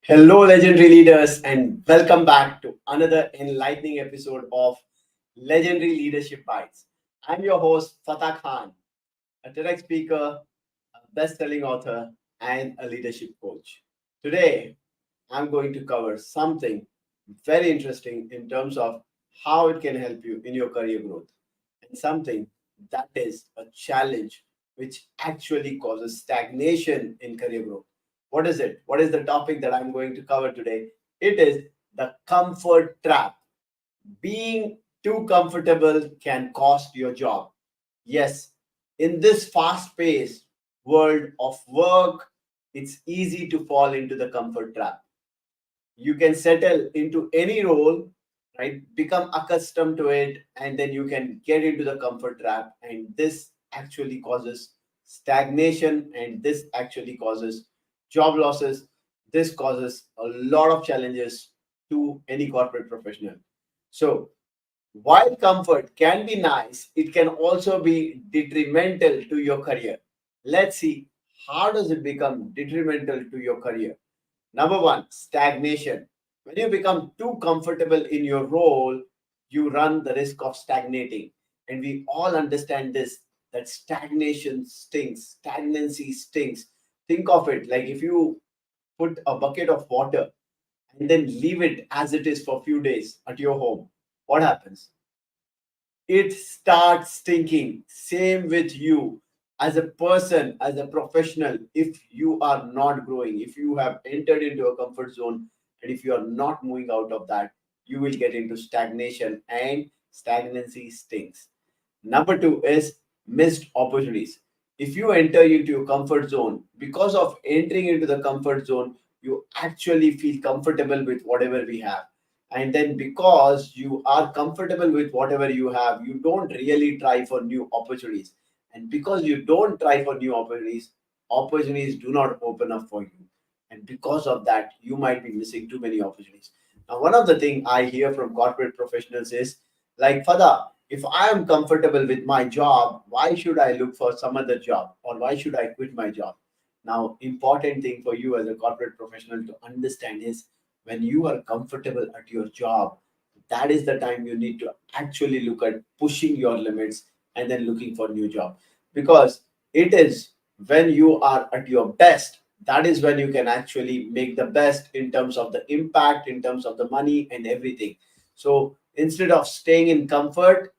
Hello, legendary leaders, and welcome back to another enlightening episode of Legendary Leadership Bites. I'm your host, Fatah Khan, a TEDx speaker, a best selling author, and a leadership coach. Today, I'm going to cover something very interesting in terms of how it can help you in your career growth, and something that is a challenge which actually causes stagnation in career growth. What is it? What is the topic that I'm going to cover today? It is the comfort trap. Being too comfortable can cost your job. Yes, in this fast paced world of work, it's easy to fall into the comfort trap. You can settle into any role, right? Become accustomed to it, and then you can get into the comfort trap. And this actually causes stagnation, and this actually causes job losses. This causes a lot of challenges to any corporate professional. So, while comfort can be nice, it can also be detrimental to your career. Let's see, how does it become detrimental to your career? Number one, stagnation. When you become too comfortable in your role, you run the risk of stagnating. And we all understand this, that stagnation stinks, stagnancy stinks. Think of it like if you put a bucket of water and then leave it as it is for a few days at your home, what happens? It starts stinking. Same with you as a person, as a professional. If you are not growing, if you have entered into a comfort zone, and if you are not moving out of that, you will get into stagnation, and stagnancy stinks. Number two is missed opportunities. If you enter into your comfort zone, because of entering into the comfort zone, you actually feel comfortable with whatever we have. And then because you are comfortable with whatever you have, you don't really try for new opportunities. And because you don't try for new opportunities, opportunities do not open up for you. And because of that, you might be missing too many opportunities. Now, one of the things I hear from corporate professionals is like, Fada, if I am comfortable with my job, why should I look for some other job, or why should I quit my job? Now, important thing for you as a corporate professional to understand is when you are comfortable at your job, that is the time you need to actually look at pushing your limits and then looking for new job, because it is when you are at your best, that is when you can actually make the best in terms of the impact, in terms of the money and everything. So instead of staying in comfort,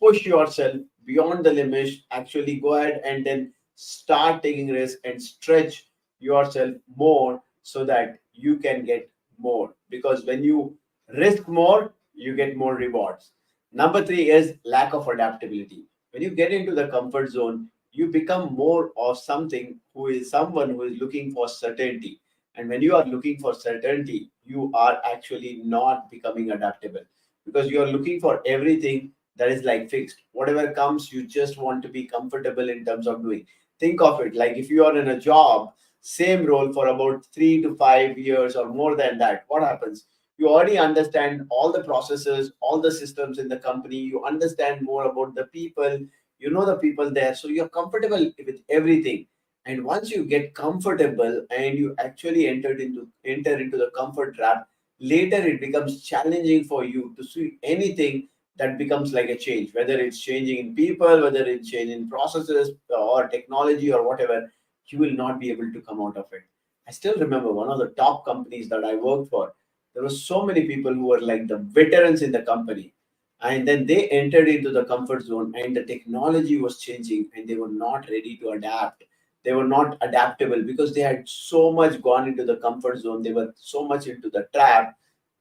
push yourself beyond the limit. Actually go ahead and then start taking risks and stretch yourself more so that you can get more, because when you risk more, you get more rewards. Number three is lack of adaptability. When you get into the comfort zone, you become more of something who is someone who is looking for certainty. And when you are looking for certainty, you are actually not becoming adaptable, because you are looking for everything that is like fixed. Whatever comes, you just want to be comfortable in terms of doing. Think of it like if you are in a job, same role for about 3 to 5 years or more than that, what happens? You already understand all the processes, all the systems in the company. You understand more about the people. You know the people there, so you're comfortable with everything. And once you get comfortable and you actually enter into the comfort trap, later it becomes challenging for you to see anything that becomes like a change, whether it's changing in people, whether it's changing in processes or technology or whatever. You will not be able to come out of it. I still remember one of the top companies that I worked for. There were so many people who were like the veterans in the company, and then they entered into the comfort zone, and the technology was changing, and they were not ready to adapt. They were not adaptable because they had so much gone into the comfort zone. They were so much into the trap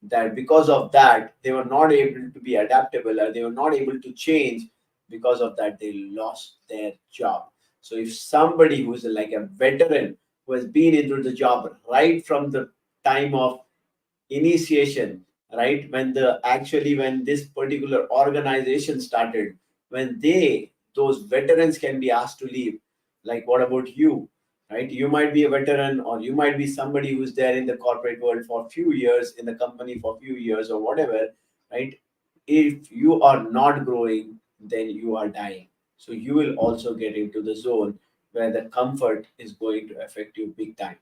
that because of that they were not able to be adaptable, or they were not able to change. Because of that, they lost their job. So if somebody who's like a veteran, who has been into the job right from the time of initiation, right, when the actually when this particular organization started, when those veterans can be asked to leave, like what about you? Right, you might be a veteran, or you might be somebody who's there in the corporate world for a few years, in the company for a few years or whatever, right? If you are not growing, then you are dying. So you will also get into the zone where the comfort is going to affect you big time.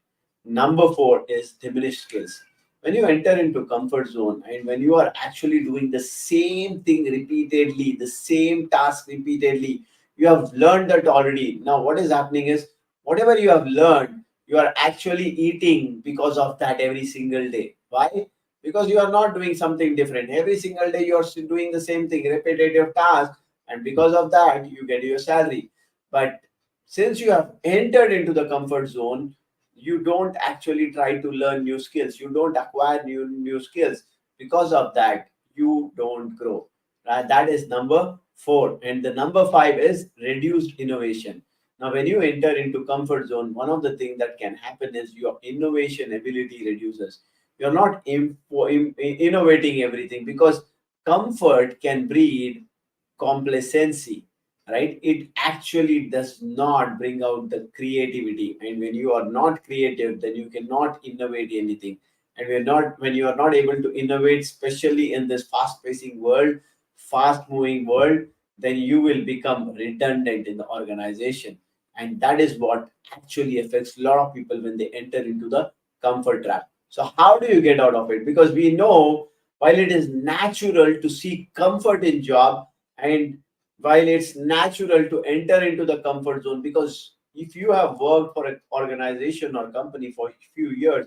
Number four is diminished skills. When you enter into comfort zone and when you are actually doing the same thing repeatedly, the same task repeatedly, you have learned that already. Now, what is happening is whatever you have learned, you are actually eating because of that every single day. Why? Because you are not doing something different. Every single day, you are still doing the same thing, repetitive task, and because of that, you get your salary. But since you have entered into the comfort zone, you don't actually try to learn new skills, you don't acquire new skills. Because of that, you don't grow. Right? That is number four. And the number five is reduced innovation. Now when you enter into comfort zone, one of the things that can happen is your innovation ability reduces. You're not innovating everything, because comfort can breed complacency, right? It actually does not bring out the creativity, and when you are not creative, then you cannot innovate anything. And when you are not able to innovate, especially in this fast pacing world, fast moving world, then you will become redundant in the organization. And that is what actually affects a lot of people when they enter into the comfort trap. So how do you get out of it? Because we know, while it is natural to seek comfort in job, and while it's natural to enter into the comfort zone, because if you have worked for an organization or company for a few years,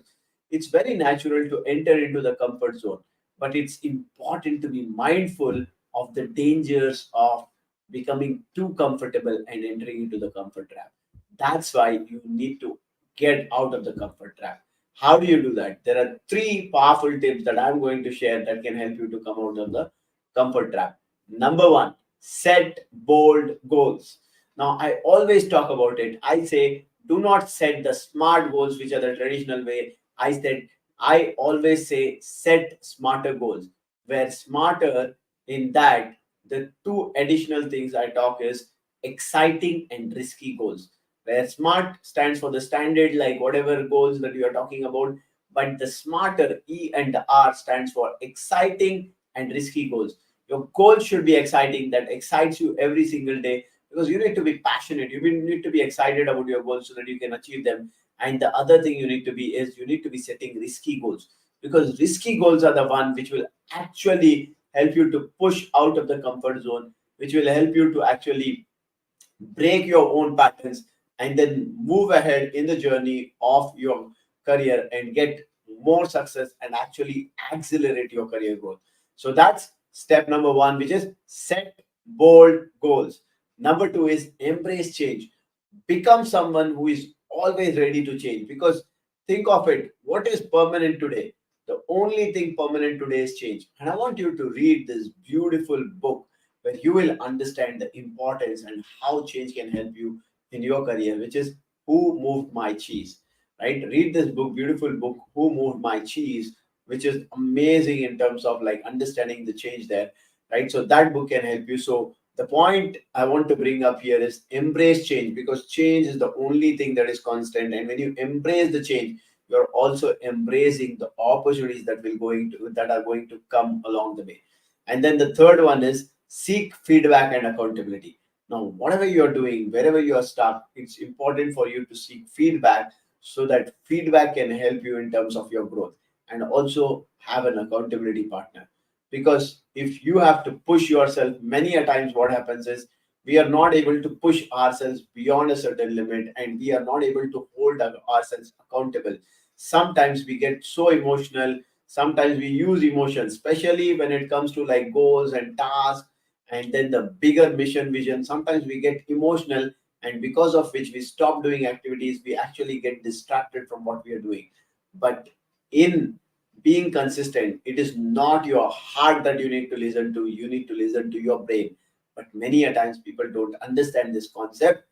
it's very natural to enter into the comfort zone. But it's important to be mindful of the dangers of becoming too comfortable and entering into the comfort trap. That's why you need to get out of the comfort trap. How do you do that? There are three powerful tips that I'm going to share that can help you to come out of the comfort trap. Number one, set bold goals. Now, I always talk about it. I say, do not set the smart goals, which are the traditional way. I always say, set smarter goals. Where smarter in that, the two additional things I talk is exciting and risky goals. Where smart stands for the standard, like whatever goals that you are talking about, but the smarter E and the R stands for exciting and risky goals. Your goal should be exciting, that excites you every single day, because you need to be passionate. You need to be excited about your goals so that you can achieve them. And the other thing you need to be is you need to be setting risky goals, because risky goals are the one which will actually help you to push out of the comfort zone, which will help you to actually break your own patterns, and then move ahead in the journey of your career and get more success and actually accelerate your career growth. So that's step number one, which is set bold goals. Number two is embrace change. Become someone who is always ready to change, because think of it, what is permanent today? The only thing permanent today is change. And I want you to read this beautiful book where you will understand the importance and how change can help you in your career, which is Who Moved My Cheese. Right? Read this book, beautiful book, Who Moved My Cheese, which is amazing in terms of like understanding the change there. Right? So that book can help you. So the point I want to bring up here is embrace change, because change is the only thing that is constant. And when you embrace the change, you're also embracing the opportunities that are going to come along the way. And then the third one is seek feedback and accountability. Now, whatever you're doing, wherever you are stuck, it's important for you to seek feedback, so that feedback can help you in terms of your growth, and also have an accountability partner. Because if you have to push yourself, many a times what happens is we are not able to push ourselves beyond a certain limit, and we are not able to hold ourselves accountable. Sometimes we get so emotional, sometimes we use emotions, especially when it comes to like goals and tasks, and then the bigger mission vision. Sometimes we get emotional, and because of which we stop doing activities, we actually get distracted from what we are doing. But in being consistent, it is not your heart that you need to listen to, you need to listen to your brain. But many a times people don't understand this concept.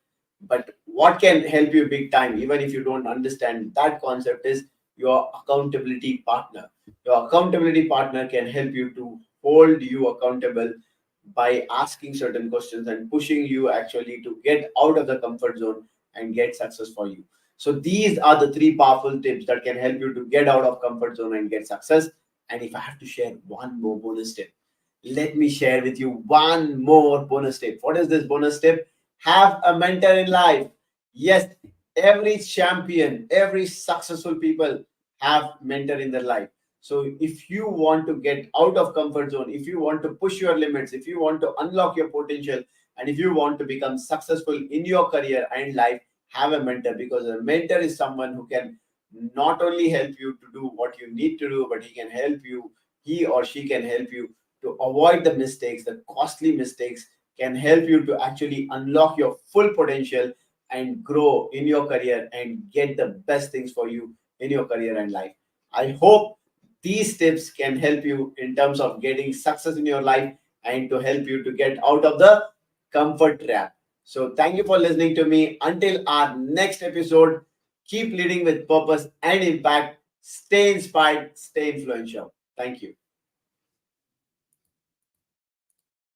But what can help you big time, even if you don't understand that concept, is your accountability partner. Your accountability partner can help you to hold you accountable by asking certain questions and pushing you actually to get out of the comfort zone and get success for you. So these are the three powerful tips that can help you to get out of comfort zone and get success. And if I have to share one more bonus tip, let me share with you one more bonus tip. What is this bonus tip? Have a mentor in life. Yes, Every champion, every successful people have mentor in their life. So if you want to get out of comfort zone, if you want to push your limits, if you want to unlock your potential, and if you want to become successful in your career and life, have a mentor, because a mentor is someone who can not only help you to do what you need to do, but he or she can help you to avoid the mistakes, the costly mistakes, can help you to actually unlock your full potential and grow in your career and get the best things for you in your career and life. I hope these tips can help you in terms of getting success in your life and to help you to get out of the comfort trap. So, thank you for listening to me. Until our next episode, keep leading with purpose and impact. Stay inspired, stay influential. Thank you.